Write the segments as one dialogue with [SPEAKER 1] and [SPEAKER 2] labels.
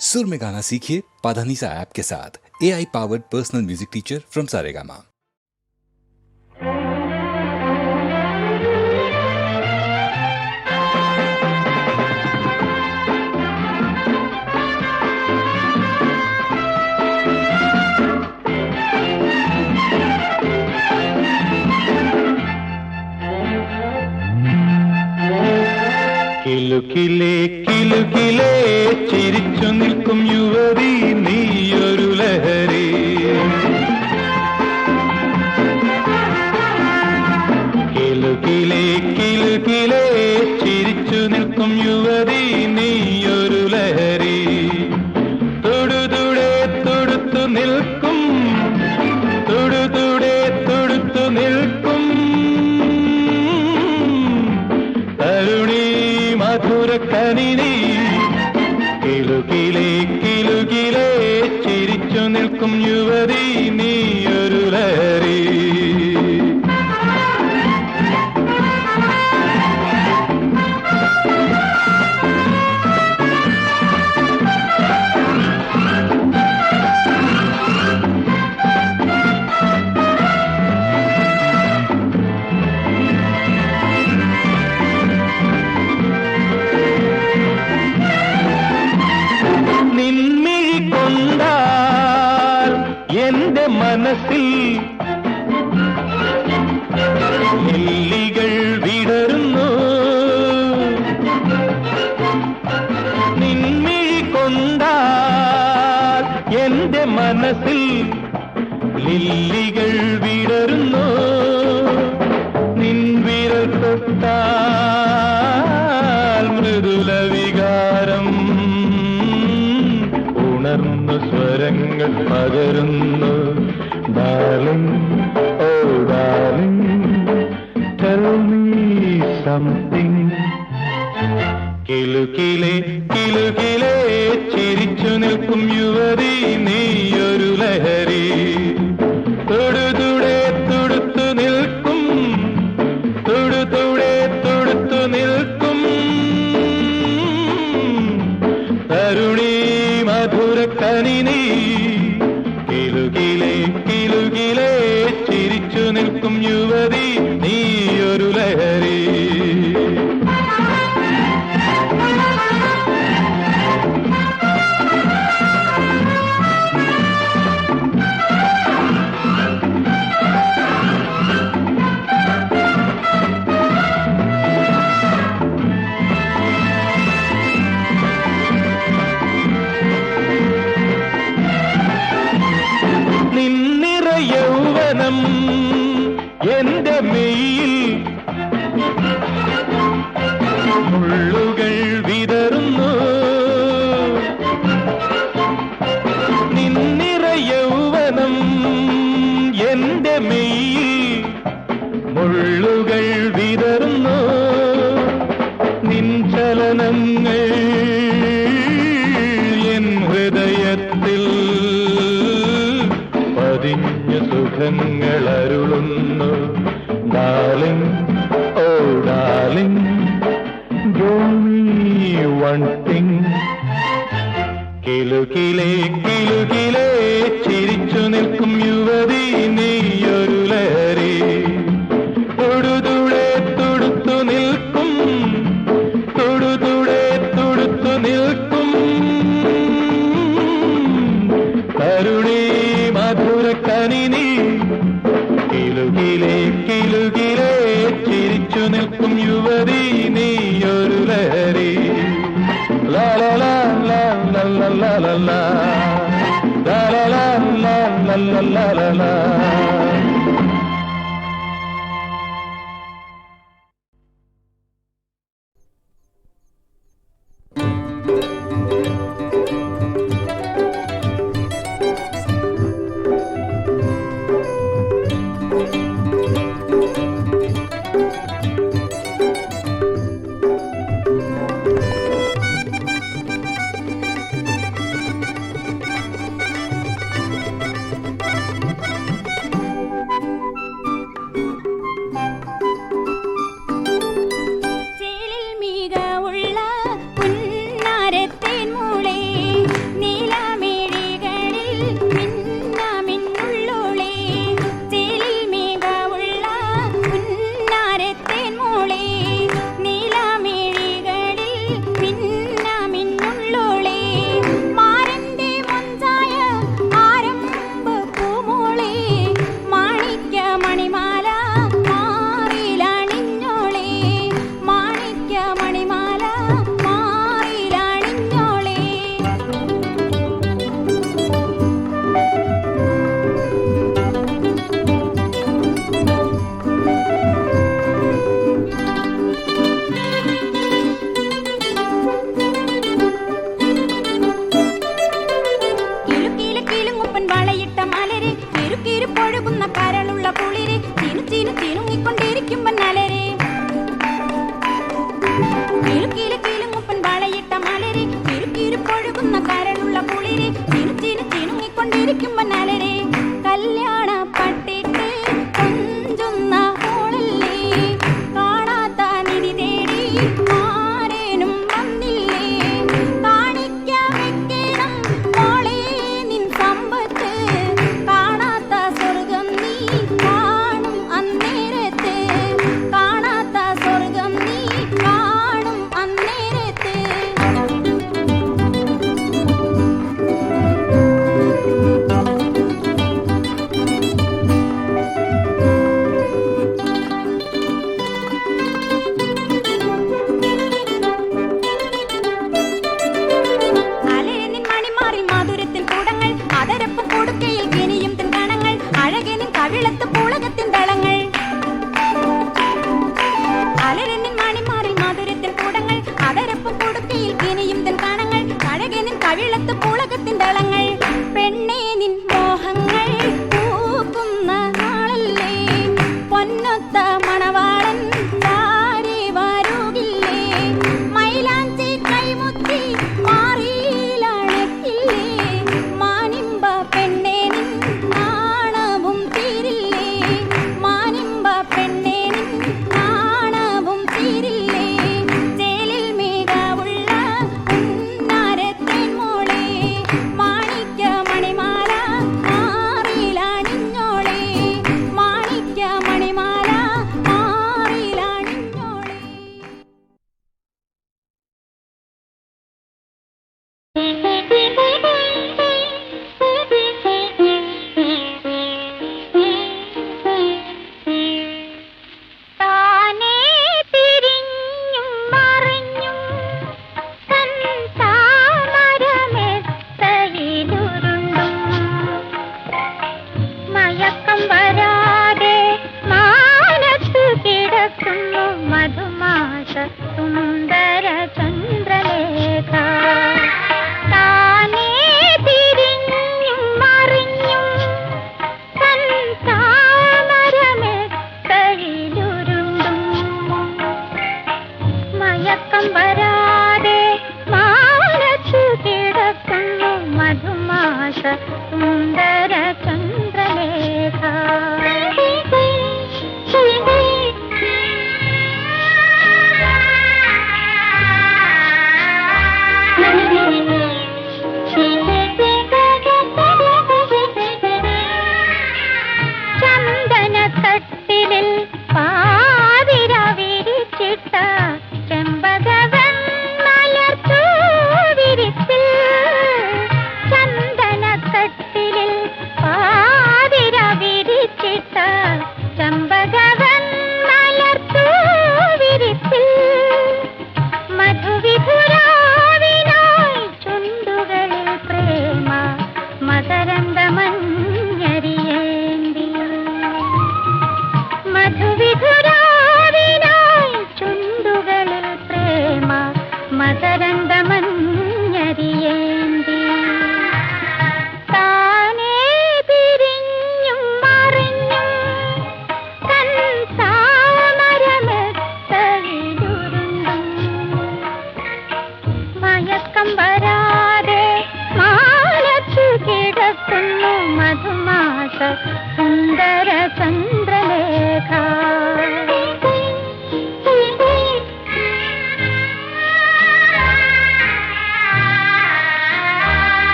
[SPEAKER 1] सुर में गाना सीखिए पाधानीसा ऐप के साथ। AI powered personal music teacher from Saregama.
[SPEAKER 2] കിലുകിലേ കിലുകിലേ ചിരിച്ചു നിൽക്കും യുവതി നീയൊരു ലഹരി. കിലുകിലേ കിലുകിലേ ചിരിച്ചു നിൽക്കും യുവതി നീയൊരു ലഹരി. തൊടുതുടെ തൊടുത്തു നിൽക്കും, തൊടുതുടെ തൊടുത്തു നിൽക്കും തരുണി മധുരക്കനിനി. കിലുകിലേ കിലുകിലേ ചിരിച്ചു നിൽക്കും യുവതി നീയൊരു ലഹരി. എന്റെ മനസ്സിൽ ലില്ലികൾ വിടരുന്നു. നിൻമിഴി കൊണ്ടാൽ എന്റെ മനസ്സിൽ ലില്ലികൾ വിടരുന്നു. നിൻ വിരൽ തൊട്ടാൽ മൃദുല വികാരം ഉണർന്നു സ്വരങ്ങൾ പകരുന്നു. Darling, oh darling, tell me something. കിലുകിലേ കിലുകിലേ ചിരിച്ചു നിൽക്കും യുവതി നീയൊരു ലഹരി. തൊടുതുടെ തൊടുത്തു നിൽക്കും, തൊടുതുടെ തൊടുത്തു നിൽക്കും തരുണി മധുരക്കനിനി. കിലുകിലേ കിലുകിലേ ചിരിച്ചു നിൽക്കും യുവതി നീയൊരു ലഹരി. യൗവനം എന്റെ മെയ്യിൽ മുള്ളുകൾ വിതറുന്നു. നിന്നിറ യൗവനം എന്റെ മെയ്യിൽ മുള്ളുകൾ വിതറുന്നു. നിൻ ചലനങ്ങൾ എൻ ഹൃദയത്തിൽ പതിഞ്ഞു സുഖങ്ങൾ അരുളുന്നു. Darling, oh darling, give me one thing. കിലുകിലേ കിലുകിലേ ചിരിച്ചു നിൽക്കും യുവതി നീയൊരു ലഹരി. തൊടുതുടെ തൊടുത്തു നിൽക്കും, തൊടുതുടെ തൊടുത്തു നിൽക്കും തരുണി മധുരക്കനിനി. കിലുകിലേ കിലുകിലേ ചിരിച്ചു നിൽക്കും യുവതി നീയൊരു ലഹരി. ലാ ലാ ലാ ലാ ലാ ലാ ലാ ലാ ലാ ലാ ലാ ലാ ലാ ലാ ലാ ലാ.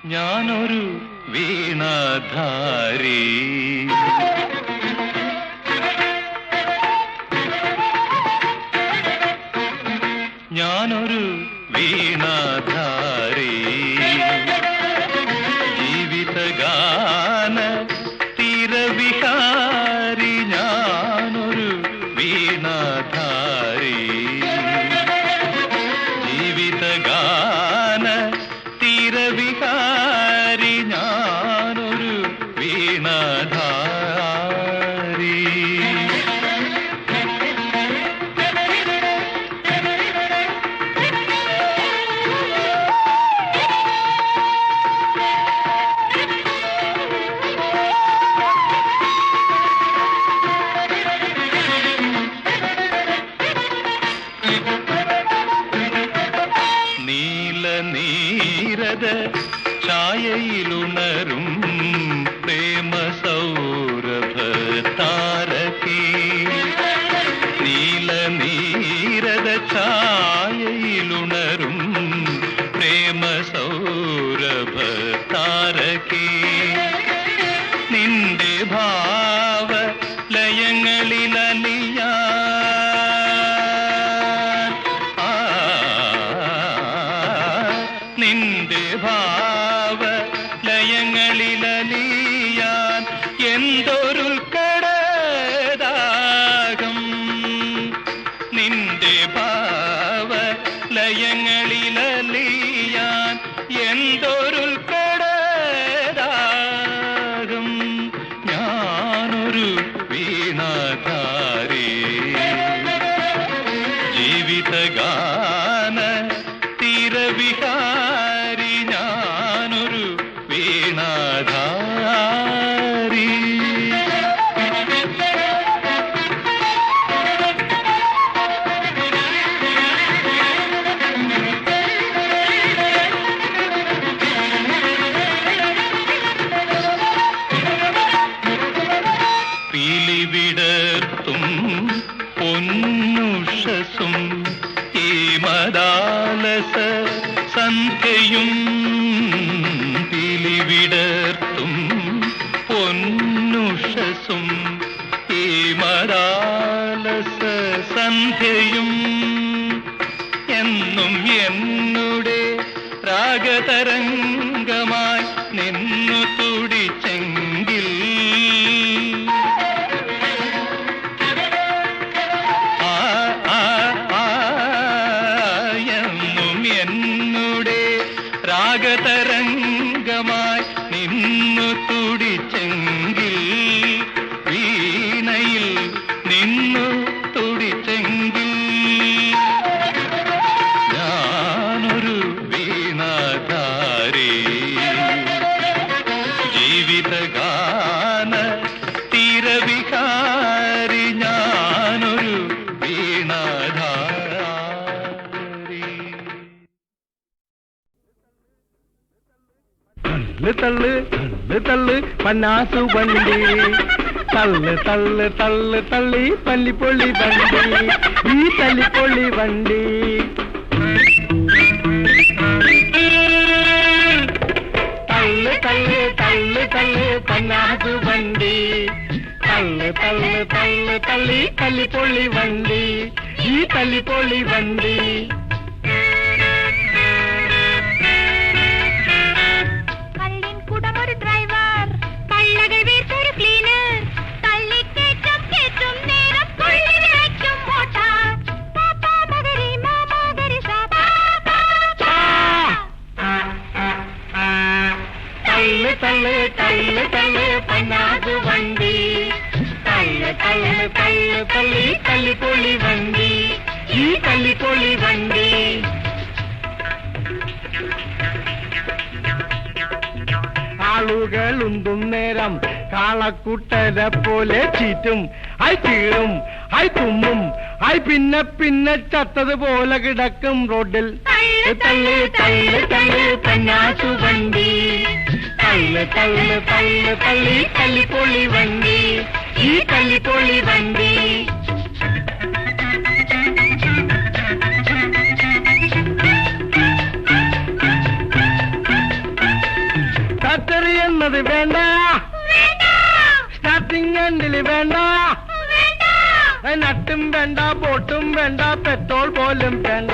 [SPEAKER 2] ഞാനൊരു വീണാധാരി. ഞാനൊരു വീണാധാരി, ജീവിതഗാന തീരവിഹാരി. ഞാനൊരു വീണാധാരി, ജീവിതഗാന തീരവിഹാരി. ഞാനൊരു വീണാധാരി. നീലനീരദ ഛായയിലുണരും പ്രേമ സൗരഭ താരകേ. നീലനീരദ ഛായയിലുണരും പ്രേമ സൗരഭ താരകേ. നിന്റെ ഭാവ ലയങ്ങളിലലിയാ നിന്റെ ഭാവ ലയങ്ങളിലലിയാൻ എന്തൊരു കടദാഹം. നിന്റെ ഭാവ ലയങ്ങളിലലിയാൻ എന്തൊരു കടദാഹം. ഞാനൊരു വീണാധാരി, ജീവിതഗാന തീരവിഹാരി. ഞാനൊരു വീണാധാരി. പീലിവിടർത്തും പൊന്നുഷസും ഈ മദാലസ സന്ധ്യയും. പീലിവിടർത്തും പൊന്നുഷസും ഈ മദാലസ സന്ധ്യയും. എന്നും എന്നുടെ രാഗതരംഗമായി നിന്നു തുടിച്ചെങ്കിൽ രാഗതരംഗമായി നിന്നു തുടിച്ചെങ്കിൽ, വീണയിൽ നിന്നു തുടിച്ചെങ്കിൽ. ഞാനൊരു വീണാധാരി, ജീവിതഗാന തീരവിഹാരി. ഞാനൊരു വീണാധാരി.
[SPEAKER 3] തള്ളു തള്ളു തള്ളു പന്നാസു വണ്ടി, തള്ളു തള്ളു തള്ളു തള്ളി പള്ളിപ്പൊള്ളി വണ്ടി, ഈ തല്ലിപ്പൊള്ളി വണ്ടി. തള്ളു തള്ളു തള്ളു തള്ളു പന്നാസു വണ്ടി, തള്ളു തള്ളു തള്ളു തള്ളി പള്ളിപ്പൊള്ളി വണ്ടി, ഈ തല്ലിപ്പൊള്ളി വണ്ടി. തള്ളു തള്ളു തള്ളു പന്നാസു വണ്ടി, തള്ളു തള്ളു തള്ളു തള്ളി തല്ലിപ്പൊള്ളി വണ്ടി, ഈ തല്ലിപ്പൊള്ളി വണ്ടി. ആളുകൾ ഉന്തും നേരം കാളക്കുട്ടരെ പോലെ ചീറ്റും, ഐ ചീറും, ഐ തുമ്മും, ഐ പിന്നെ പിന്നെ ചത്തതുപോലെ കിടക്കും റോഡിൽ. തള്ളു തള്ളു തള്ളു പന്നാസു വണ്ടി, തള്ളു തള്ളു തള്ളു തള്ളി തല്ലിപ്പൊള്ളി വണ്ടി, ഈ തല്ലിപ്പൊള്ളി വണ്ടി. എന്നത് വേണ്ട, സ്റ്റാർട്ടിംഗ് എൻഡിൽ വേണ്ട, നട്ടും വേണ്ട, ബോട്ടും വേണ്ട, പെട്രോൾ പോലും വേണ്ട.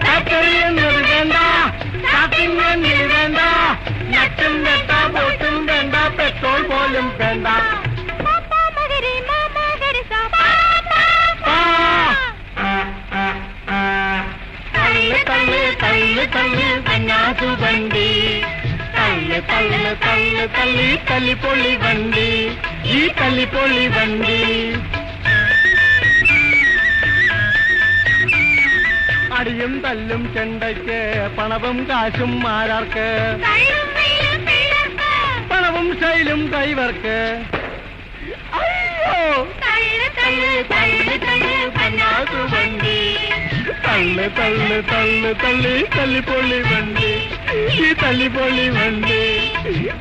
[SPEAKER 3] ബാറ്ററി എന്നത് വേണ്ട, സ്റ്റാർട്ടിംഗ് എൻഡിൽ വേണ്ട, നട്ടും വേണ്ട, ബോട്ടും വേണ്ട, പെട്രോൾ പോലും വേണ്ട. തള്ളു തള്ളു തള്ളു തള്ളു കന്നാസു വണ്ടി, തള്ളു തള്ളു തള്ളു തള്ളി തല്ലിപ്പൊളി വണ്ടി, ഈ തല്ലിപ്പൊളി വണ്ടി. അടിയും തല്ലും ചെണ്ടയ്ക്ക്, പണവും കാശും ആരാർക്ക്, പണവും ശൈലും കൈവർക്ക്. അയ്യോ തള്ളു തള്ളു തള്ളു തള്ളു കന്നാസു വണ്ടി, തള്ളു തള്ളു തള്ളു തള്ളി തല്ലിപ്പൊളി വണ്ടി, ഈ തല്ലിപ്പൊളി വണ്ടി.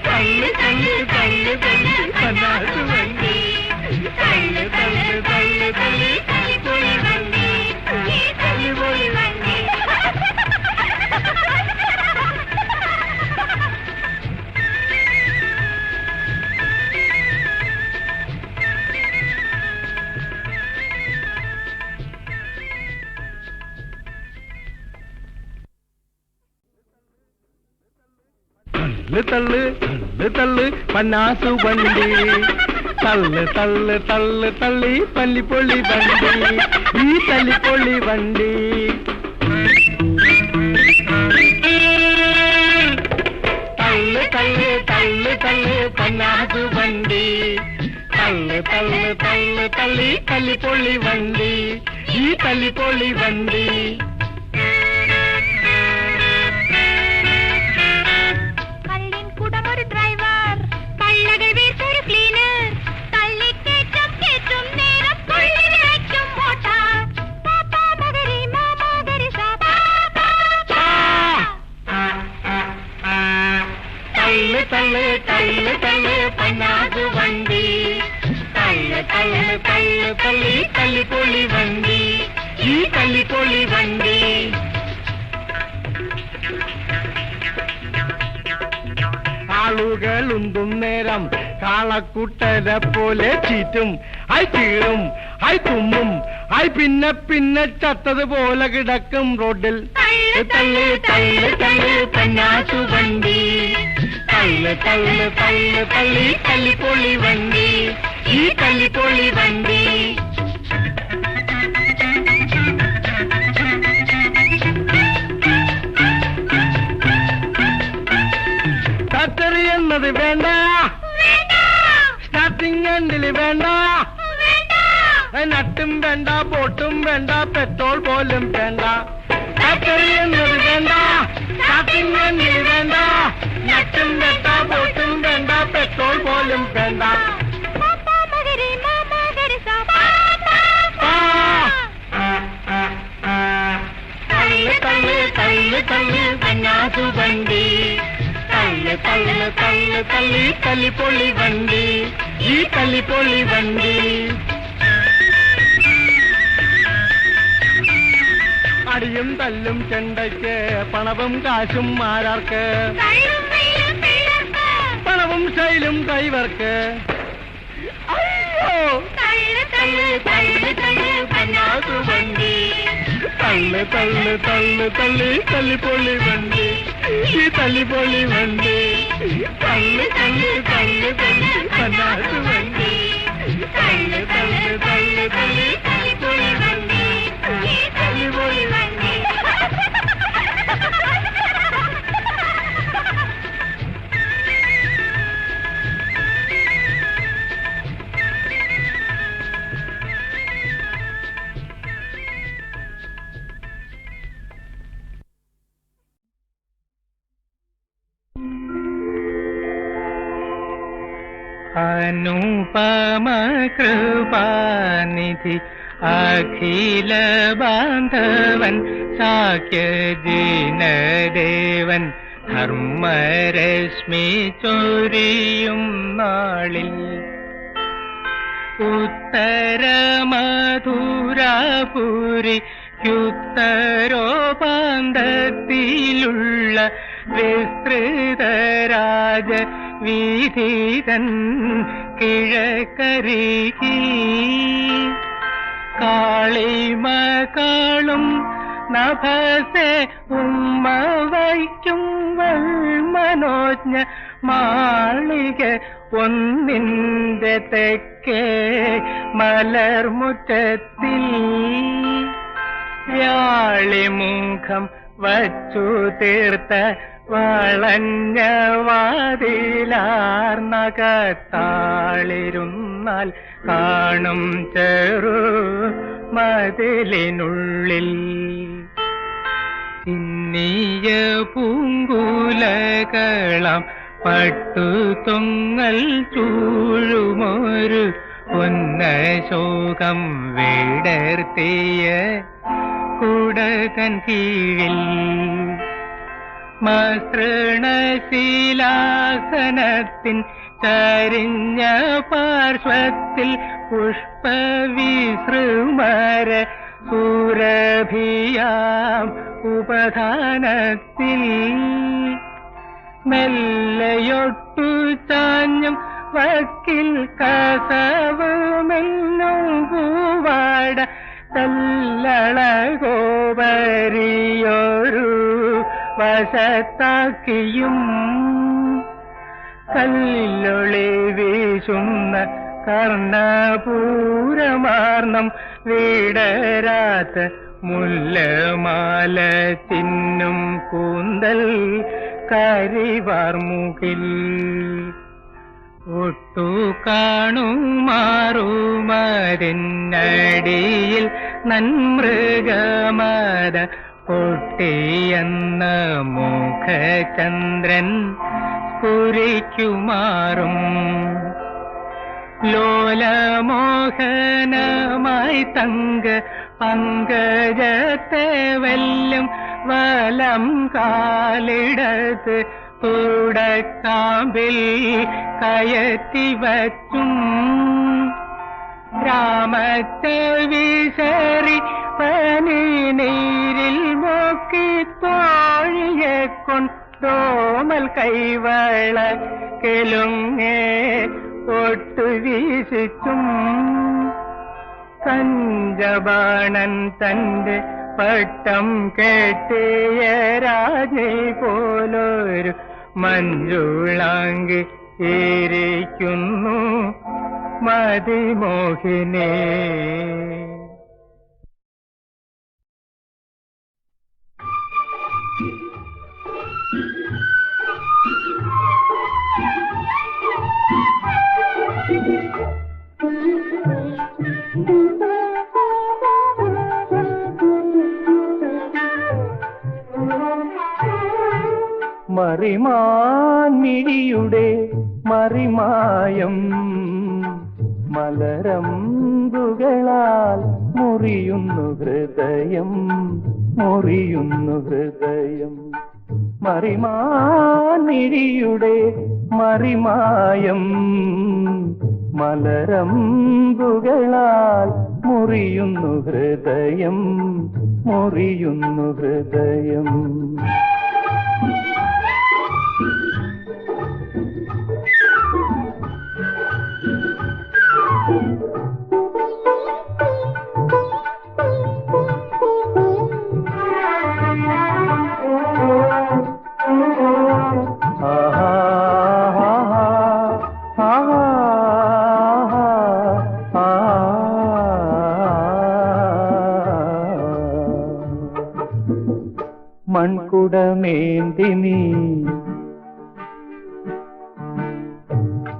[SPEAKER 3] തള്ളു തള്ളു തള്ളു തള്ളി കന്നാസു വണ്ടി, തള്ളു തള്ളു തള്ളു തള്ളി തല്ലിപ്പൊളി വണ്ടി, ഈ തല്ലിപ്പൊളി വണ്ടി. തള്ളു തള്ളു തള്ളു തള്ളു പന്നാസു വണ്ടി, തള്ളു തള്ളു തള്ളു തള്ളി തല്ലിപ്പൊളി വണ്ടി, ഈ തല്ലിപ്പൊളി വണ്ടി. തള്ളു തള്ളു തള്ളു തള്ളു പന്നാസു വണ്ടി, തള്ളു തള്ളു തള്ളു തള്ളി തല്ലിപ്പൊളി വണ്ടി, ഈ തല്ലിപ്പൊളി വണ്ടി. തള്ളു തള്ളു തള്ളു പന്നാസു വണ്ടി, തള്ളു തള്ളു തള്ളു തള്ളി തല്ലിപ്പൊളി വണ്ടി, ഈ തല്ലിപ്പൊളി വണ്ടി. ആളുകളുണ്ടും നേരം കാളക്കുട്ടനെ പോലെ ചീറ്റും, ഐ ചീറും, ഐ തുമ്മും, ഐ പിന്നെ പിന്നെ ചത്തതുപോലെ കിടക്കും റോഡിൽ. തള്ളു തള്ളു തള്ളു പന്നാസു വണ്ടി, തള്ളു തള്ളു തള്ളു തള്ളി തല്ലിപ്പൊളി വണ്ടി, ഈ തല്ലിപ്പൊളി വണ്ടി. ബാറ്ററി എന്നത് വേണ്ട, സ്റ്റാർട്ടിംഗ് എൻഡിൽ വേണ്ട, നട്ടും വേണ്ട, ബോട്ടും വേണ്ട, പെട്രോൾ പോലും വേണ്ട. ബാറ്ററി എന്നത് വേണ്ട, സ്റ്റാർട്ടിംഗ് എൻഡിൽ വേണ്ട, നട്ടും വേണ്ട, ബോട്ടും വേണ്ട, പെട്രോൾ പോലും വേണ്ട. തള്ളു തള്ളു തള്ളു തള്ളു കന്നാസു വണ്ടി, തള്ളു തള്ളു തള്ളു തള്ളി തല്ലിപ്പൊളി വണ്ടി, ഈ തല്ലിപ്പൊളി വണ്ടി. അടിയും തല്ലും ചെണ്ടയ്ക്ക്, പണവും കാശും ആരാർക്ക്, പണവും ശൈലും കൈവർക്ക്. അയ്യോ തള്ളു തള്ളു തള്ളു തള്ളു കന്നാസു വണ്ടി, തള്ളു തള്ളു തള്ളു തള്ളി തല്ലിപ്പൊളി വണ്ടി, ഈ തല്ലിപ്പൊളി വണ്ടി. തള്ളു തള്ളു തള്ളു തള്ളി കന്നാസു വണ്ടി, തള്ളു തള്ളു തള്ളു തള്ളി തല്ലിപ്പൊളി വണ്ടി, ഈ തല്ലിപ്പൊളി വണ്ടി.
[SPEAKER 4] अनुपम कृपानिधि अखिल बांधवन साक्य दीनदेवन ധർമ്മരശ്മി ചൊരിയും നാളിൽ ഉത്തരമധുരാപുരിക്കുത്തരോപാന്തത്തിലുള്ള വിസ്തൃതരാജ വീതിതൻ കിഴക്കരയിൽ കാളിമകളും നഭസെ ഉമ്മ വയ്ക്കും മനോജ്ഞ മാളിക ഒന്നിന്റെ തെക്കേ മലർമുറ്റത്തിൽ വ്യാളിമുഖം വച്ചു തീർത്ത വളഞ്ഞ വാതിലാർന്നകത്താളിരുന്നാൽ കാണും ചെറു മതിലിനുള്ളിൽ ചിന്നിയ പൂങ്കുലകളം പട്ടുതൊങ്ങൽ ചൂഴുമൊരു പൊന്നശോകം വിടർത്തിയ കുടതൻ കീഴിൽ മസൃണശീലാസനത്തിൻ ചരിഞ്ഞ പാർശ്വത്തിൽ പുഷ്പവിസൃമര സുരഭിയാം ഉപധാനത്തിൽ മെല്ലയൊട്ടു ചാഞ്ഞും വക്കിൽ കസവുമെന്നും പൂവാട തല്ലളകോപരിയൊരു വശത്താക്കിയും കല്ലൊളി വീശുന്ന കർണപൂരമാർണം വിടരാത്ത മുല്ലമാല ചിന്നും കൂന്തൽ കരിവാർമുകിൽ ഒട്ടു കാണുമാറുമതിന്നടിയിൽ നന്മൃഗമത പൊട്ടിയെന്ന മുഖചന്ദ്രൻ സ്ഫുരിക്കുമാറും ലോലമോഹനമായി തങ്ക പങ്കജത്തെ വെല്ലും വലം കാലിടത്ത് തുടക്കാമ്പിൽ കയറ്റി വച്ചും രാമത്തെ വിശറി പനി നീരിൽ മുക്കി തോഴിയെ കൊണ്ടോമൽ കൈവള കെലുങ്ങേ ഒട്ടു വീശിച്ചും കഞ്ചബാണൻ തന്റെ പട്ടം കെട്ടിയ രാജി പോലൊരു മഞ്ജുളാങ്കി ഇരിക്കുന്നു മതിമോഹിനേ.
[SPEAKER 2] മറിമാൻമിഴിയുടെ മറിമായം മലരമ്പുകളാൽ മുറിയുന്നു ഹൃദയം, മുറിയുന്നു ഹൃദയം. മറിമാൻമിഴിയുടെ മറിമായം മലരമ്പുകളാൽ മുറിയുന്നു ഹൃദയം, മുറിയുന്നു ഹൃദയം. മൺകുടമേന്തിനി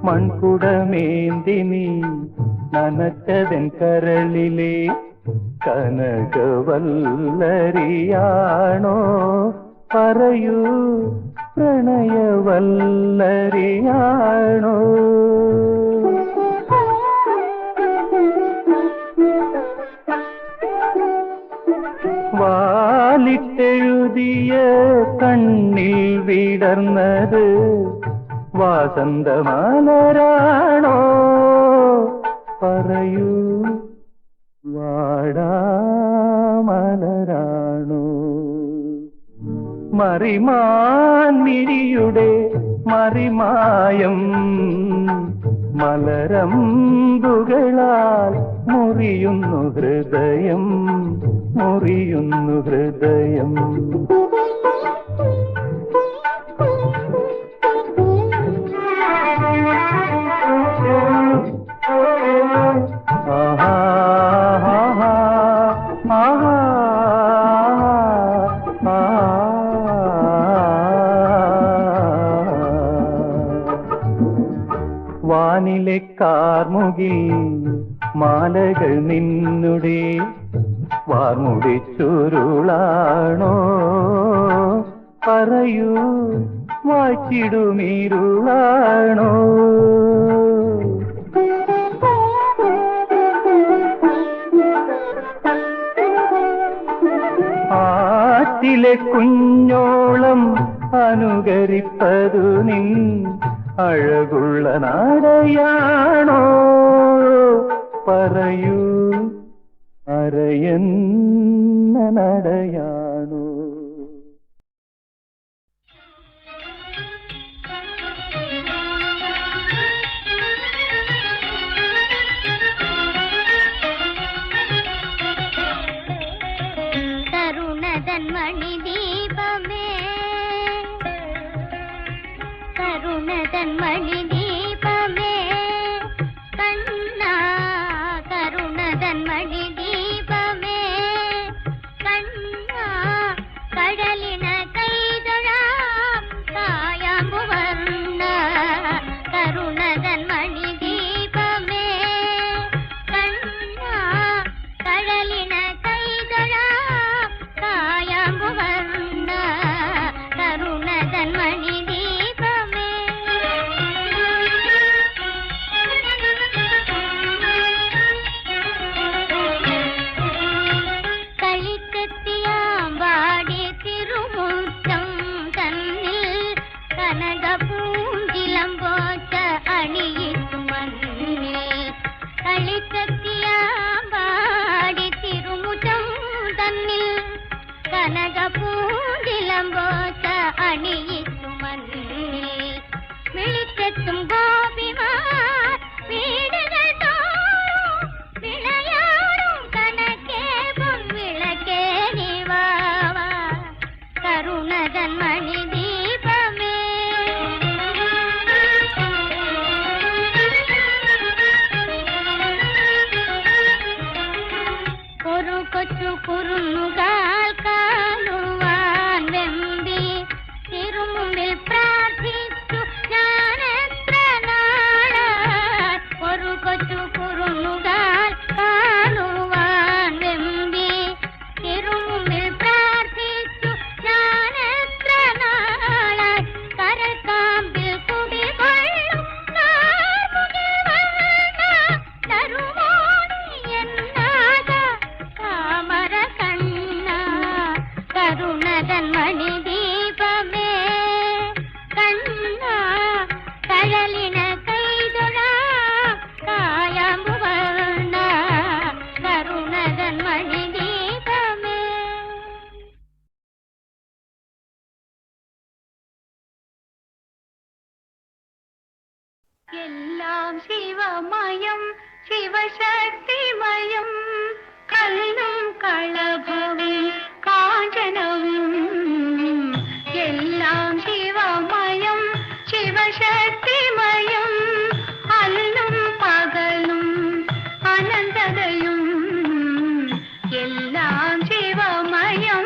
[SPEAKER 2] മൺകുടമേന്തിനി നനച്ചതൻ കരളിലെ കനകവല്ലരിയാണോ? പറയൂ പ്രണയവല്ലരിയാണോ? വാലിട്ടെഴുതിയ കണ്ണിൽ വിടർന്നത് വാസന്തമലരാണോ? പറയൂ വാടാമലരാണോ? മറിമാൻമിഴിയുടെ
[SPEAKER 4] മറിമായം മലരമ്പുകളാൽ മുറിയുന്നു ഹൃദയം, മുറിയുന്നു ഹൃദയം. വാനിലെ കാർമുകിൽ മാലകൾ നിന്നുടെ വാർമുടി ചുരുളാണോ? പറയൂ, വാച്ചിടുമീരുളാണോ? ആറ്റിലെ കുഞ്ഞോളം അനുകരിപ്പതു നിൻ അഴകുള്ള നടയാണോ? പറയൂ, അരയന്ന നടയാണോ?
[SPEAKER 5] തരുണതന്മണി ദീപമേ, തരുണതന്മണി ദീപമേ, കണ്ണാ തരുണതന്മണി ദീപമേ, കണ്ണാ കടലിന കൈതൊഴാം കായാമ്പുവർണ്ണ തരുണതന്മണി ദീപമേ, കണ്ണാ കടലിന കൈതൊഴാം കായാമ്പുവർണ്ണ തരുണതന്മണി ദീപമേ. കളിത്തെത്തിയാമ്പാടി തിരുമുറ്റം തന്നിൽ കനകപൂഞ്ചിലമ്പോച്ച അണിയിട്ടു മണ്ണിൽ. കളിത്തെത്തിയാമ്പാടി തിരുമുറ്റം തന്നിൽ കനകപൂഞ്ചിലമ്പോച്ച അണിയിട്ടു മണ്ണിൽ. വിളിച്ചെത്തും ഗോപിമാർ വീടുകൾ തോറും വിളയാടും കണക്കേ പൊൻവിളക്കേ നിവാവ കരുണതന്മണി ദീപമേ. ഒരു കൊച്ചു കുറുന്നുകാൽ കാണുവാൻ വെമ്പി തിരുമുമ്പിൽ പ്രാർത്ഥിച്ചു ഞാനെത്ര നാളായി. ഒരു കൊച്ചു കുറുന്നുകാൽ കാണുവാൻ വെമ്പി തിരുമുമ്പിൽ പ്രാർത്ഥിച്ചു ഞാനെത്ര നാളായി. കരക്കാമ്പിൽ കുടികൊള്ളും കാർമുകിൽ വർണ്ണ തരുമോ നീ എന്നാക താമര കണ്ണ കരുണതന്മണി ദീപമേ, കണ്ണാ കഴലിന കൈതൊഴാം കായാമ്പുവർണ്ണ കരുണതന്മണി ദീപമേ. എല്ലാം ശിവമയം ശിവശക്തിമയം, കല്ലും കളഭവും കാഞ്ചനവും. എല്ലാം ശിവമയം ശിവശക്തിമയം, അല്ലും പകലും അനന്തതയും. എല്ലാം ശിവമയം.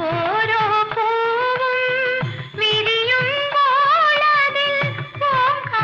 [SPEAKER 5] ഓരോ പൂവും വിരിയുമ്പോൾ അതിൽ ഓംകാര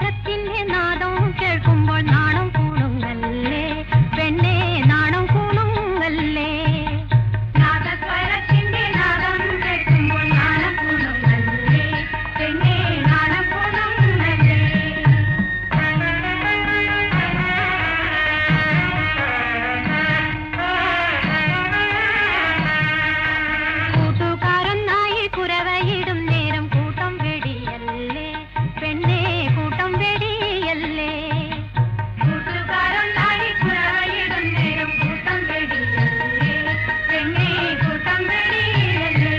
[SPEAKER 5] നാദസ്വരത്തിന്റെ നാദം കേൾക്കുമ്പോൾ നാണം കൂടുങ്ങല്ലേ പെണ്ണേ നാണം കൂടുങ്ങല്ലേ നാദസ്വരത്തിന്റെ നാദം കേൾക്കുമ്പോൾ നാണം കൂടുങ്ങല്ലേ പെണ്ണേ നാണം കൂടുങ്ങല്ലേ കൂട്ടുകാരനായി കുരവയിടും നേരം കൂട്ടം വെടിയല്ലേ പെണ്ണേ കൂട്ടം വെടിയല്ലേ കൂട്ടുകാരനായി കുരവയിടും നേരം കൂട്ടം വെടിയല്ലേ പെണ്ണേ കൂട്ടം വെടിയല്ലേ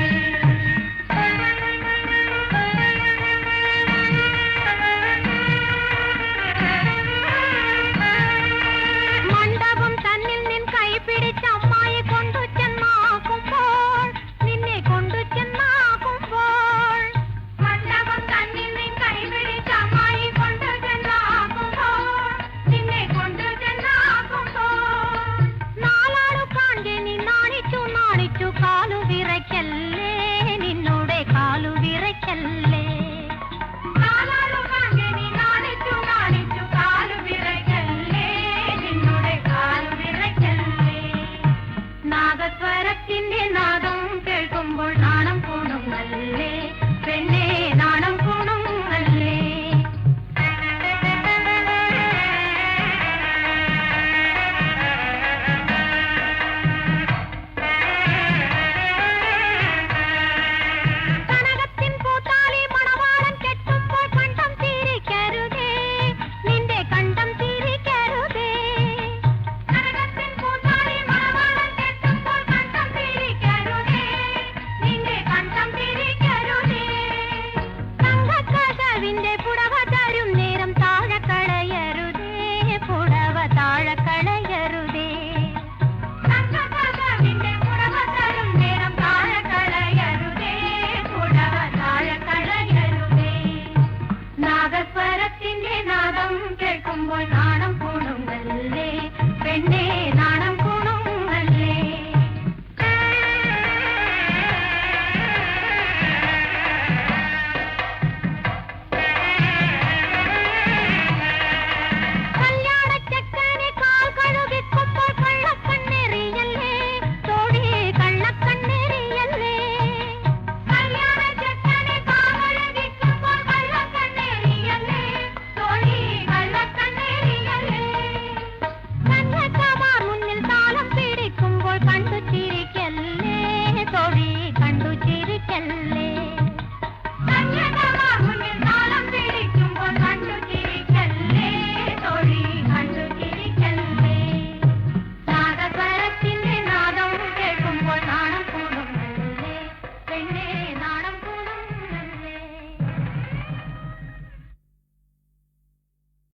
[SPEAKER 5] മണ്ഡപം തന്നിൽ നിൻ കൈ പിടിച്ച അമ്മായി കൊണ്ടു ചെന്നാക്കുമ്പോൾ നിന്നെ കൊണ്ടു ചെന്നാക്കുമ്പോൾ മണ്ഡപം തന്നിൽ നിൻ കൈ പിടിച്ച അമ്മായി കൊണ്ടു ചെന്നാക്കുമ്പോൾ നിന്നെ കൊണ്ടു ചെന്നാക്കുമ്പോൾ നാലാളു കാണ്ടെ നീ നാണിച്ചു നാണിച്ചു കാലു വിറയ്ക്കല്ലേ നിന്നോടെ കാലു വിറയ്ക്കല്ലേ നാലാളു കാണ്ടെ നീ നാണിച്ചു നാണിച്ചു കാലു വിറയ്ക്കല്ലേ നിന്നോടെ കാലു വിറയ്ക്കല്ലേ നാദസ്വരത്തിന്റെ നാദം കേൾക്കുമ്പോൾ നാണം കൂടുന്നല്ലേ പെണ്ണേ നാണം കൂടുന്നല്ലേ കനകത്തിൻ പൂത്താലി മണവാളൻ കെട്ടുമ്പോൾ കണ്ടം തിരിക്കരുതേ നിന്റെ കണ്ടം തിരിക്കരുതേ കനകത്തിൻ പൂത്താലി മണവാളൻ കെട്ടുമ്പോൾ കണ്ടം തിരിക്കരുതേ നിന്റെ കണ്ടം തിരിക്കരുതേ തങ്കക്കസവിന്റെ പുടവ തരും നേരം താഴെ കളയരുതേ പുടവ താഴെ കളയരുതേ തങ്കക്കസവിന്റെ പുടവ തരും നേരം താഴെ കളയരുതേ പുടവ താഴെ കളയരുതേ നാദസ്വരത്തിന്റെ നാദം കേൾക്കുമ്പോൾ നാണം കൂടുന്നല്ലേ പെണ്ണേ നാണം കൂടുന്നല്ലേ കല്യാണച്ചക്കനെ കാൽ കഴുകിക്കുമ്പോൾ കള്ളക്കണ്ണെറിയല്ലേ തോഴി കള്ളക്കണ്ണെറിയല്ലേ കല്യാണച്ചക്കനെ കാൽ കഴുകിക്കുമ്പോൾ കള്ളക്കണ്ണെറിയല്ലേ തോഴി കള്ളക്കണ്ണെറിയല്ലേ കന്യകമാർ മുന്നിൽ താളം പിടിക്കുമ്പോൾ കണ്ടു ചിരിക്കല്ലേ തോഴി കണ്ടു ചിരിക്കല്ലേ